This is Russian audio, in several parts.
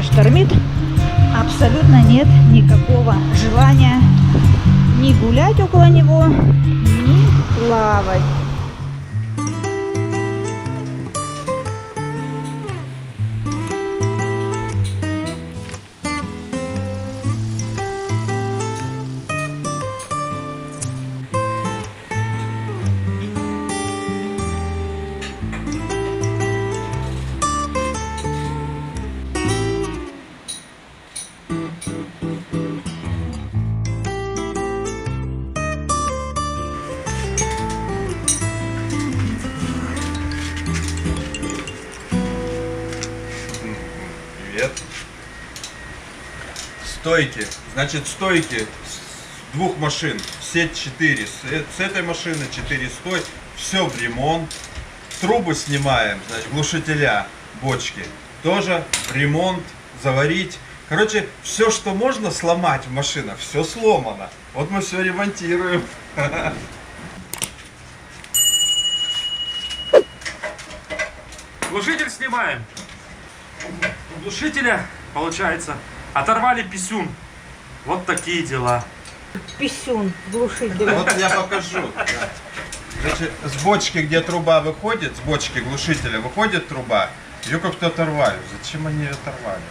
же штормит. Абсолютно нет никакого желания ни гулять около него, ни плавать. Привет. Стойки. Значит, стойки с двух машин. Все 4. С этой машины 4 стой. Все в ремонт. Трубы снимаем, значит, глушителя, бочки. Тоже в ремонт, заварить. Короче, все, что можно сломать в машинах, все сломано. Вот мы все ремонтируем. Глушитель снимаем. У глушителя, получается, оторвали писюн. Вот такие дела. Писюн, глушитель. Вот я покажу. Значит, с бочки, где труба выходит, с бочки глушителя выходит труба, ее как-то оторвали. Зачем они ее оторвали?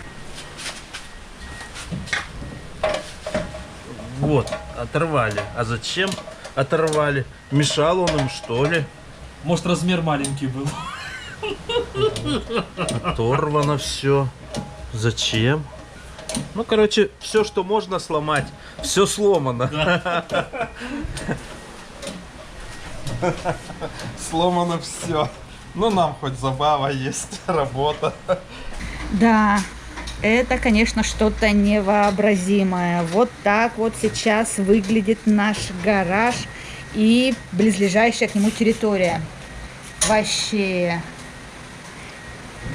Вот, оторвали. А зачем оторвали? Мешал он им, что ли? Может, размер маленький был. Оторвано все. Зачем? Ну, короче, все, что можно сломать, все сломано. Сломано все. Ну, нам хоть забава есть, работа. Да, это, конечно, что-то невообразимое. Вот так вот сейчас выглядит наш гараж и близлежащая к нему территория. Вообще.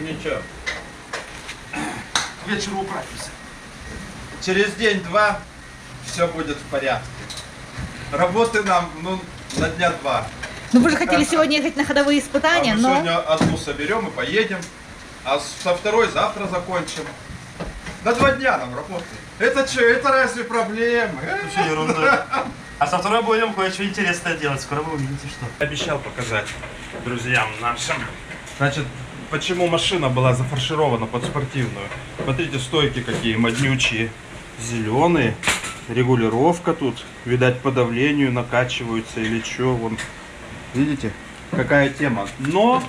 Ничего. К вечеру управимся. Через день-два все будет в порядке. Работы нам, ну, на дня два. Ну вы же хотели сегодня ехать на ходовые испытания, А мы но... сегодня одну соберем и поедем, а со второй завтра закончим. На 2 дня нам работать. Это что, это разве проблемы? Вообще ерунда. А со второй будем кое-что интересное делать. Скоро вы увидите, что. Обещал показать друзьям нашим. Значит, почему машина была зафарширована под спортивную? Смотрите, стойки какие моднючие. Зеленые. Регулировка тут. Видать, по давлению накачиваются или что. Вон. Видите, какая тема. Но,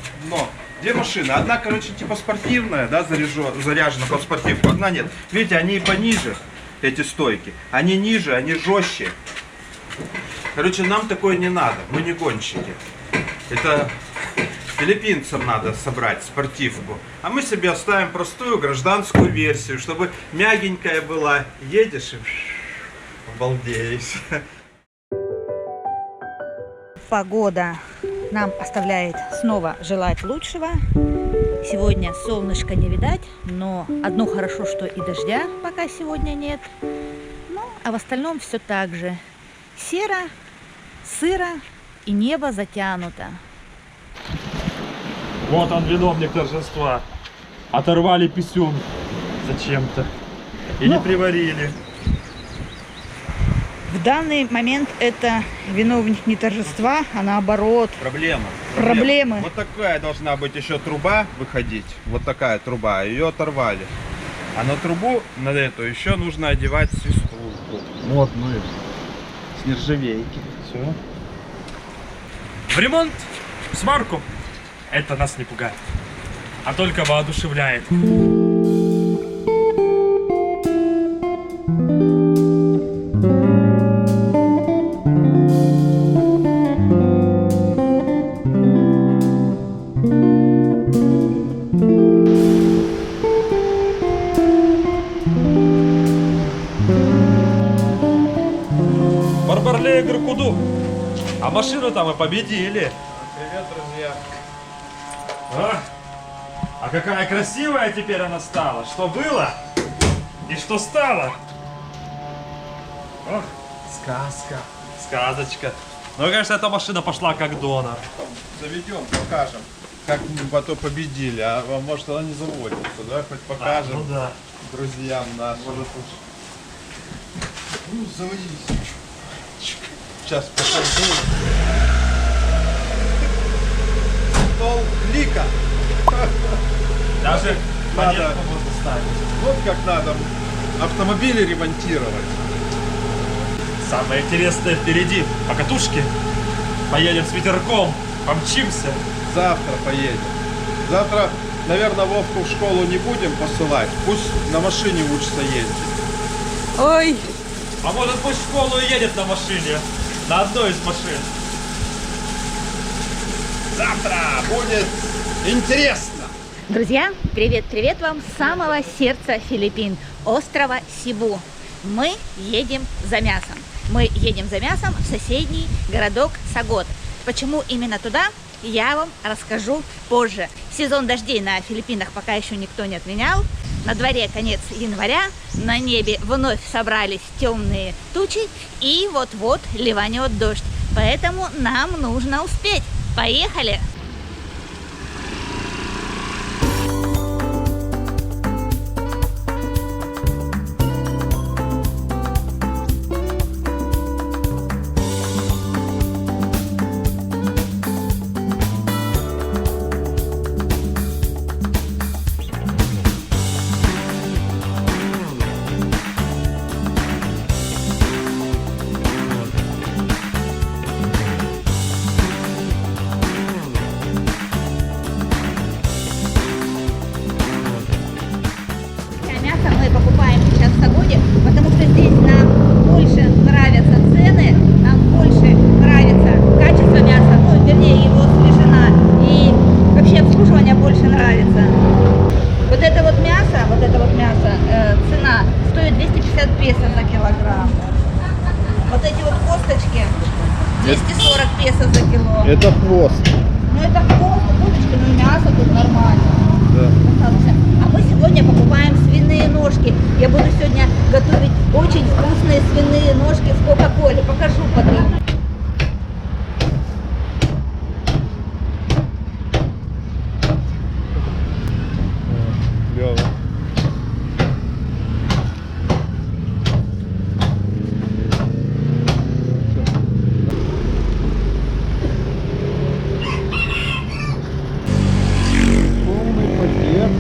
две машины. Одна, короче, типа спортивная, да, заряжена под спортивку. Одна нет. Видите, они пониже, эти стойки. Они ниже, они жестче. Короче, нам такое не надо. Мы не гонщики. Это филиппинцам надо собрать спортивку. А мы себе оставим простую гражданскую версию, чтобы мягенькая была. Едешь и обалдеешь. Погода нам оставляет снова желать лучшего. Сегодня солнышко не видать, но одно хорошо, что и дождя пока сегодня нет. Ну, а в остальном все так же. Серо, сыро и небо затянуто. Вот он, виновник торжества. Оторвали писюн зачем-то. И не приварили. В данный момент это виновник не торжества, а наоборот. Проблемы. Вот такая должна быть еще труба выходить. Вот такая труба. Ее оторвали. А на трубу, на эту, еще нужно одевать свистулку. Вот, ну и с нержавейки. Все. В ремонт, в сварку. Это нас не пугает, а только воодушевляет. Барбарлей Гракуду. А машину там мы победили. Привет, друзья. А какая красивая теперь она стала. Что было и что стало. Ох, сказка, сказочка. Ну, конечно, эта машина пошла как донор. Заведем, покажем. как мы потом победили, а может она не заводится, да? Хоть покажем да. друзьям нашим. Ну, заводись. Сейчас покажу. Стол клика. Даже Надо. монетку можно ставить. Вот как надо автомобили ремонтировать. Самое интересное впереди. По катушке. Поедем с ветерком. Помчимся. Завтра поедем. Завтра, наверное, Вовку в школу не будем посылать. Пусть на машине учится ездить. Ой, А может пусть в школу и едет на машине. На одной из машин. Завтра будет интересно. друзья, привет вам с самого сердца Филиппин, острова Сибу. Мы едем за мясом. Мы едем за мясом в соседний городок Сагот. Почему именно туда, я вам расскажу позже. Сезон дождей на Филиппинах пока еще никто не отменял. На дворе конец января, на небе вновь собрались темные тучи и вот-вот ливанет дождь. Поэтому нам нужно успеть. Поехали! Мясо мы покупаем сейчас в Сагоде, потому что здесь нам больше нравятся цены, нам больше нравится качество мяса, ну, вернее, его свежина, и вообще обслуживание больше нравится. Вот это вот мясо, цена стоит 250 песо за килограмм. Вот эти вот косточки 240 песо за кило. Это хвост. Ну это косточки, но и мясо тут нормально. Да. А мы сегодня покупаем свиные ножки. Я буду сегодня готовить очень вкусные свиные ножки в Кока-Коле. Покажу потом. Клево. Полный пакет.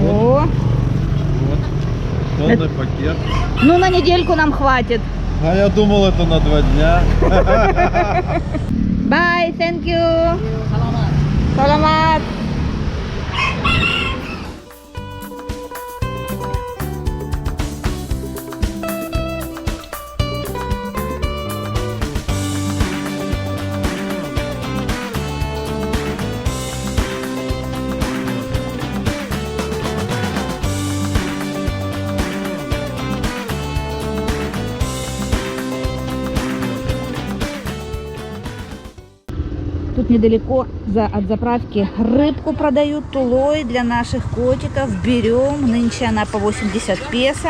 О, Вот. Полный пакет. ну на недельку нам хватит. А я думал, это на 2 дня. Bye, thank you. Salamat. Тут недалеко от заправки рыбку продают тулой для наших котиков. Берем. Нынче она по 80 песо.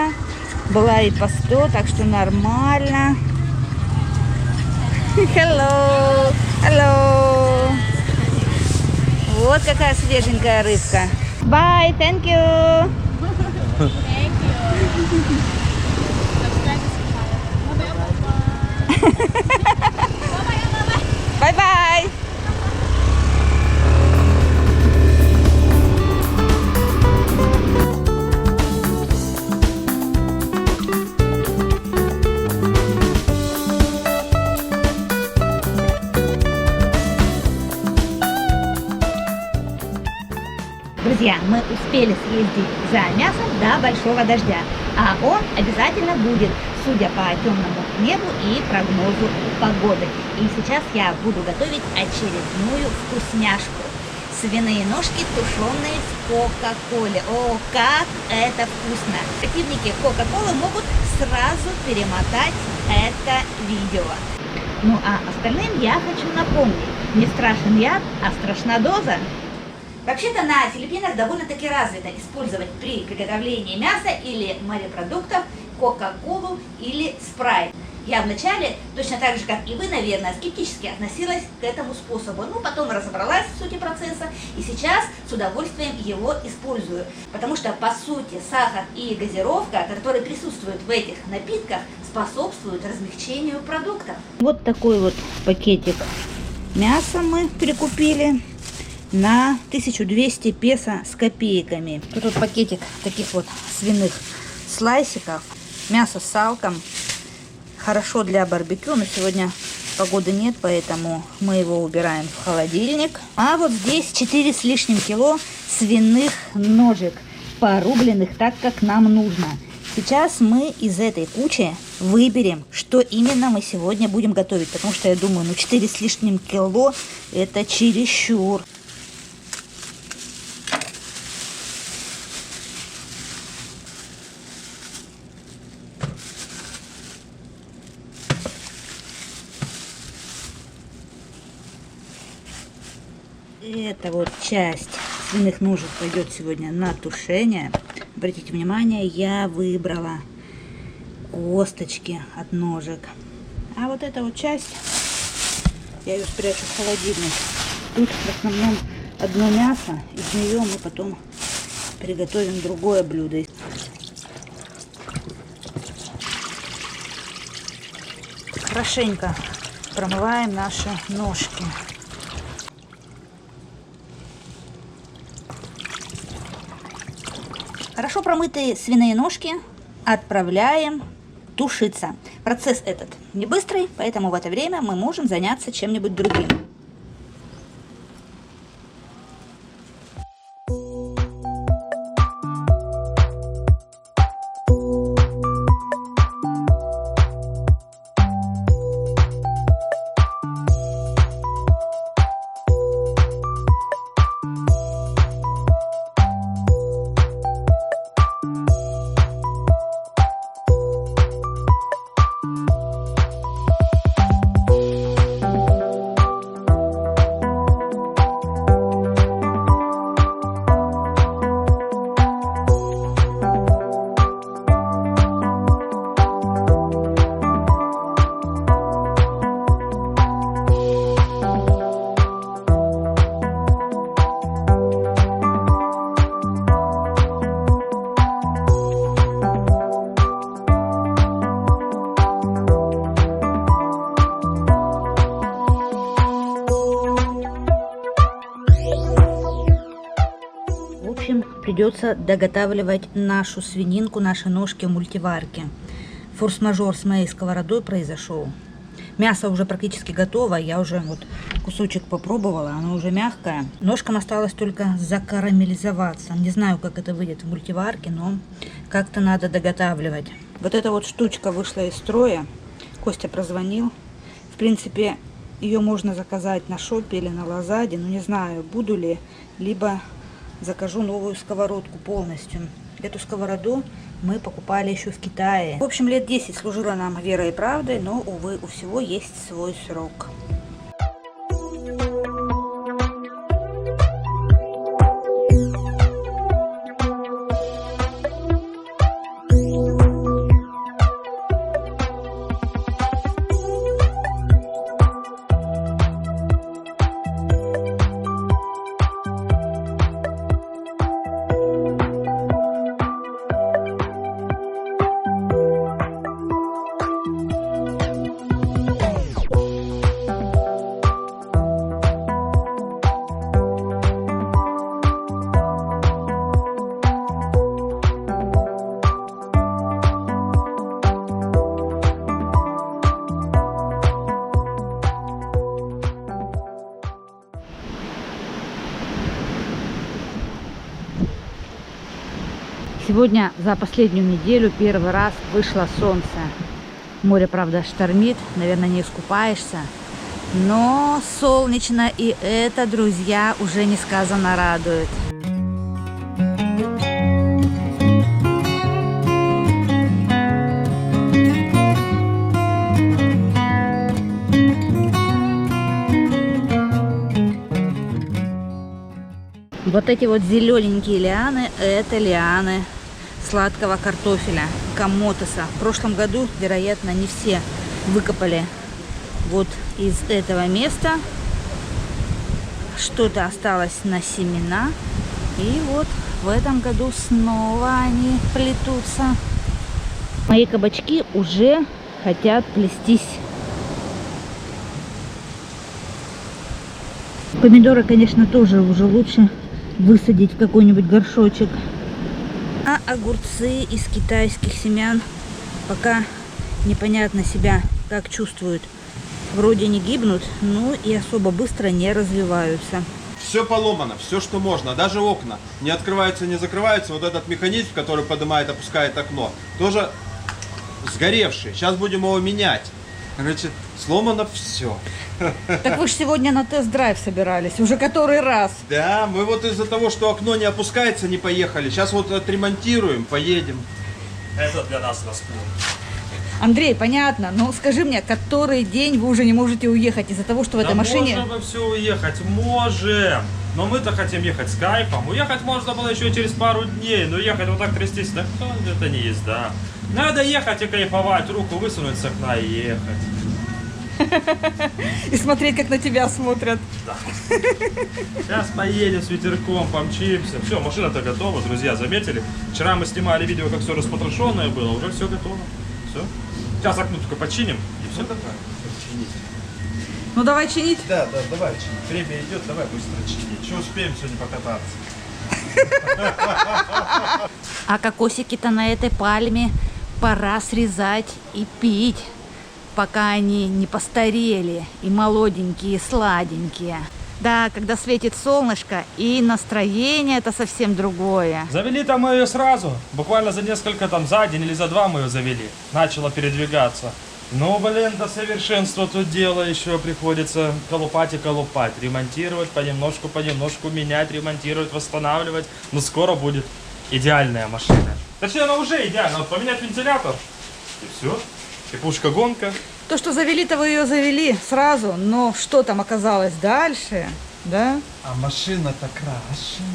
Была и по 100, так что нормально. Hello, hello. Вот какая свеженькая рыбка. Bye, thank you. Bye-bye. Друзья, мы успели съездить за мясом до большого дождя, а он обязательно будет, судя по темному небу и прогнозу погоды. И сейчас я буду готовить очередную вкусняшку. Свиные ножки, тушеные в Кока-Коле. О, как это вкусно! Противники Кока-Колы могут сразу перемотать это видео. Ну а остальным я хочу напомнить, не страшен яд, а страшна доза. Вообще-то на Филиппинах довольно-таки развито использовать при приготовлении мяса или морепродуктов Кока-Колу или спрайт. Я вначале, точно так же, как и вы, наверное, скептически относилась к этому способу. Ну, потом разобралась в сути процесса, и сейчас с удовольствием его использую. Потому что, по сути, сахар и газировка, которые присутствуют в этих напитках, способствуют размягчению продуктов. Вот такой вот пакетик мяса мы прикупили на 1200 песо с копейками. Тут вот пакетик таких вот свиных слайсиков. Мясо с салком. Хорошо для барбекю, но сегодня погоды нет, поэтому мы его убираем в холодильник. А вот здесь 4 с лишним кило свиных ножек, порубленных так, как нам нужно. Сейчас мы из этой кучи выберем, что именно мы сегодня будем готовить, потому что я думаю, ну 4 с лишним кило это чересчур. Эта вот часть свиных ножек пойдет сегодня на тушение. Обратите внимание, я выбрала косточки от ножек. А вот эта вот часть, я ее спрячу в холодильник. Тут в основном одно мясо, из нее мы потом приготовим другое блюдо. Хорошенько промываем наши ножки. Хорошо промытые свиные ножки отправляем тушиться. Процесс этот не быстрый, поэтому в это время мы можем заняться чем-нибудь другим. Придется доготавливать нашу свининку, наши ножки в мультиварке. Форс-мажор с моей сковородой произошел. Мясо уже практически готово, я уже вот кусочек попробовала, оно уже мягкое. Ножкам осталось только закарамелизоваться. Не знаю, как это выйдет в мультиварке, но как-то надо доготавливать. Вот эта вот штучка вышла из строя. Костя прозвонил. В принципе, ее можно заказать на шопе или на Лазаде, но не знаю, буду ли, либо закажу новую сковородку полностью. Эту сковороду мы покупали еще в Китае. В общем, лет 10 служила нам верой и правдой, но, увы, у всего есть свой срок. Сегодня за последнюю неделю первый раз вышло солнце. Море, правда, штормит, наверное, не искупаешься. Но солнечно, и это, друзья, уже несказанно радует. Вот эти вот зелененькие лианы, это лианы сладкого картофеля, камотоса. В прошлом году, вероятно, не все выкопали вот из этого места. Что-то осталось на семена. И вот в этом году снова они плетутся. Мои кабачки уже хотят плестись. Помидоры, конечно, тоже уже лучше высадить в какой-нибудь горшочек. А огурцы из китайских семян пока непонятно себя как чувствуют. Вроде не гибнут, но и особо быстро не развиваются. Все поломано, все, что можно. Даже окна не открываются, не закрываются. Вот этот механизм, который поднимает, опускает окно, тоже сгоревший. Сейчас будем его менять. Короче, сломано все. Так вы же сегодня на тест-драйв собирались, уже который раз. Да, мы вот из-за того, что окно не опускается, не поехали. Сейчас вот отремонтируем, поедем. Это для нас расплюнь. Андрей, понятно, но скажи мне, который день вы уже не можете уехать из-за того, что в этой машине... Можем все уехать, можем. Но мы-то хотим ехать с кайфом. Уехать можно было еще через пару дней, но ехать вот так трястись, так это не езда. Надо ехать и кайфовать, руку высунуть с окна и ехать. И смотреть, как на тебя смотрят. Да. Сейчас поедем с ветерком, помчимся. Все, машина-то готова, друзья, заметили? Вчера мы снимали видео, как все распотрошенное было, уже все готово. Все. Сейчас окно только починим и все. Давай, чинить. Ну давай чинить. Да, давай чинить. Время идет, давай быстро чинить. Что успеем сегодня покататься? А кокосики-то на этой пальме пора срезать и пить, пока они не постарели и молоденькие, и сладенькие. Да, когда светит солнышко, и настроение это совсем другое. Завели-то мы ее сразу. Буквально за несколько, за день или за два мы ее завели. Начала передвигаться. Ну, блин, до совершенства тут дело еще приходится колупать и колупать. Ремонтировать понемножку, менять, ремонтировать, восстанавливать. Но скоро будет идеальная машина. Точнее, она уже идеальна. Вот поменять вентилятор, и все. И пушка-гонка. То, что завели-то вы ее завели сразу, но что там оказалось дальше, да? А машина-то крашеная.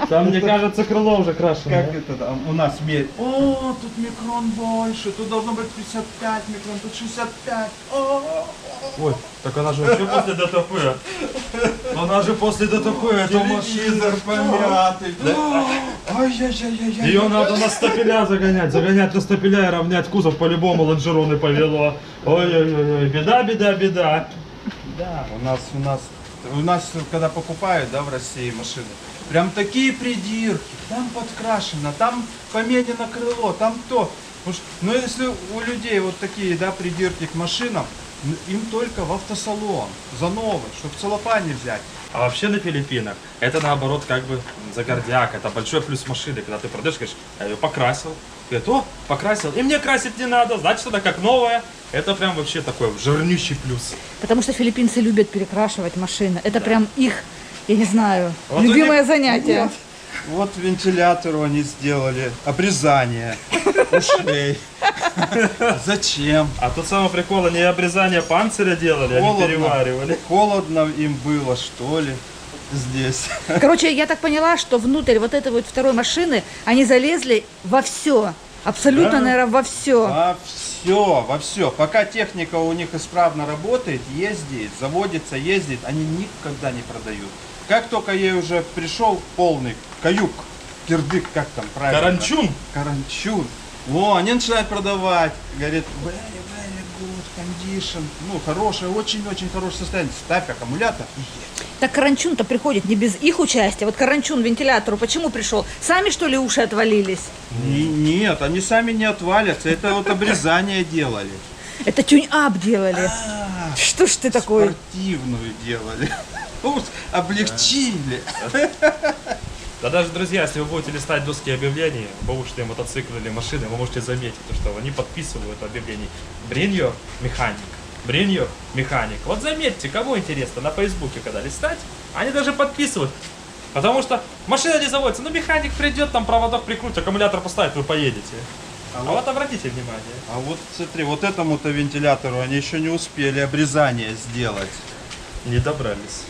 Там, мне кажется, крыло уже крашено. Как это там? У нас мерь. О, тут микрон больше. Тут должно быть 55 микрон, тут 65. Ой, так она же вообще после ДТП. Она же после ДТП, это Телевизор помятый. Ай-яй-яй-яй-яй. Ее надо на стапеля загонять на стапеля и равнять кузов, по-любому лонжероны повело. Ой-ой-ой, беда. Да, у нас, когда покупают, да, в России машины, прям такие придирки, там подкрашено, там поменено крыло, там то. Но если у людей вот такие, да, придирки к машинам, им только в автосалон, за новый, чтобы в целлофане взять. А вообще на Филиппинах это наоборот как бы загордяк, это большой плюс машины, когда ты продаешь, говоришь, я ее покрасил. Говорит, о, покрасил, и мне красить не надо, значит она как новая. Это прям вообще такой жирнющий плюс. Потому что филиппинцы любят перекрашивать машины. Это прям их, я не знаю, Вот любимое занятие. Вот вентилятору они сделали обрезание ушей. Зачем? А тут самый прикол, они обрезание панциря делали, они переваривали. Холодно им было, что ли, здесь. Короче, я так поняла, что внутрь вот этой вот второй машины они залезли во все. Абсолютно, Да. наверное, во все. Во все. Пока техника у них исправно работает, ездит, заводится, ездит, они никогда не продают. Как только ей уже пришел полный каюк, кирдык, как там правильно? Каранчун. О, они начинают продавать. Говорят, very good condition. Ну, хорошее, очень-очень хорошее состояние. Ставь аккумулятор и едь. Так Каранчун-то приходит не без их участия. Вот Каранчун вентилятору почему пришел? Сами, что ли, уши отвалились? Нет, они сами не отвалятся. Это вот обрезание делали. Это тюнь-ап делали. Что ж ты такой? Спортивную делали. Уж облегчили. Да даже, друзья, если вы будете листать доски объявлений, бэушные мотоциклы или машины, вы можете заметить, что они подписывают объявления. Bring your mechanic. Вот заметьте, кому интересно, на Фейсбуке, когда листать, они даже подписывают. Потому что машина не заводится, но механик придет, там проводок прикрутит, аккумулятор поставит, вы поедете. А вот обратите внимание. А вот смотри, вот этому-то вентилятору они еще не успели обрезание сделать. Не добрались.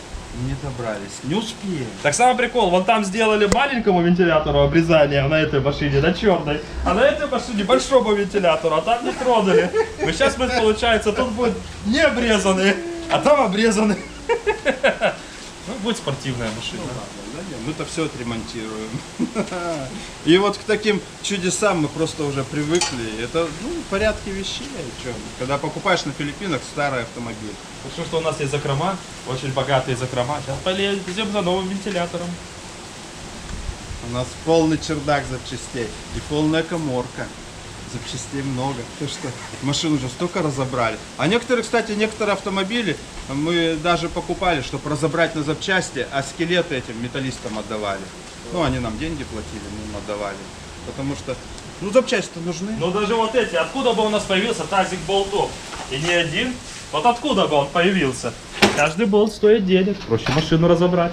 Не добрались. Не успеем. Так самый прикол, вон там сделали маленькому вентилятору обрезание на этой машине, на черной, а на этой машине большому вентилятору, а там не тронули. Но сейчас мы, получается, тут будет не обрезанный, а там обрезанный. Ну, будет спортивная машина. Мы-то все отремонтируем. И вот к таким чудесам мы просто уже привыкли. Это в порядке вещей. Чё? Когда покупаешь на Филиппинах старый автомобиль. Хорошо, что у нас есть закрома, очень богатые закрома. Сейчас полезем за новым вентилятором. У нас полный чердак запчастей и полная каморка. Запчастей много. То что машину уже столько разобрали. А некоторые, кстати, некоторые автомобили мы даже покупали, чтобы разобрать на запчасти, а скелеты этим металлистам отдавали. Ну, они нам деньги платили, мы им отдавали. Потому что, запчасти-то нужны. Ну даже вот эти, откуда бы у нас появился тазик болтов? И не один. Вот откуда бы он появился? Каждый болт стоит денег. Проще машину разобрать.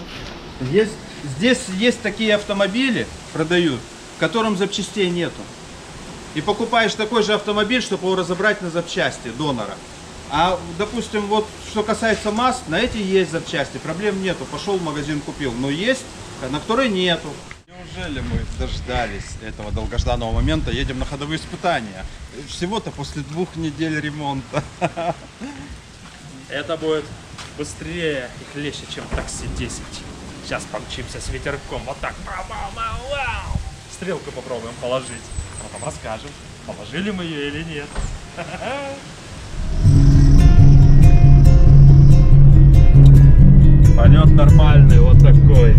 Здесь есть такие автомобили, продают, в котором запчастей нету. И покупаешь такой же автомобиль, чтобы его разобрать на запчасти донора. А, допустим, вот что касается масс, на эти есть запчасти, проблем нету. Пошел в магазин, купил. Но есть, на которой нету. Неужели мы дождались этого долгожданного момента? Едем на ходовые испытания. Всего-то после 2 недель ремонта. Это будет быстрее и клеще, чем такси 10. Сейчас помчимся с ветерком. Вот так. Вау. Стрелку попробуем положить. Потом расскажем, положили мы ее или нет. Полет нормальный, вот такой.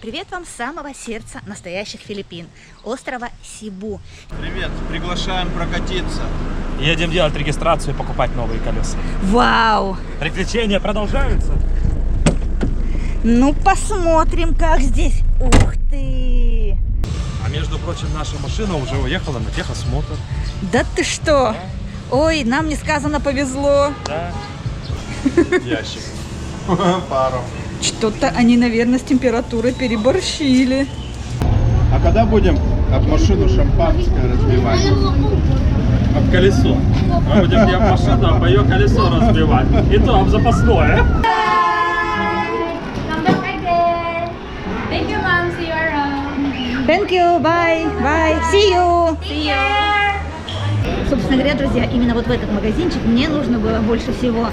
Привет вам с самого сердца настоящих Филиппин, острова Сибу. Привет, приглашаем прокатиться. Едем делать регистрацию и покупать новые колеса. Вау! Приключения продолжаются. Ну посмотрим, как здесь. Ух ты! А между прочим, наша машина уже уехала на техосмотр. Да ты что? Ой, нам несказанно повезло. Да. Ящик. Пару. Что-то они, наверное, с температурой переборщили. А когда будем об машину шампанское разбивать? Об колесо. Мы будем не об машину, а об ее колесо разбивать. И то об запасное. Come back again. Thank you, mom. See you around. Thank you, bye, bye, see you. See you. Собственно говоря, друзья, именно вот в этот магазинчик мне нужно было больше всего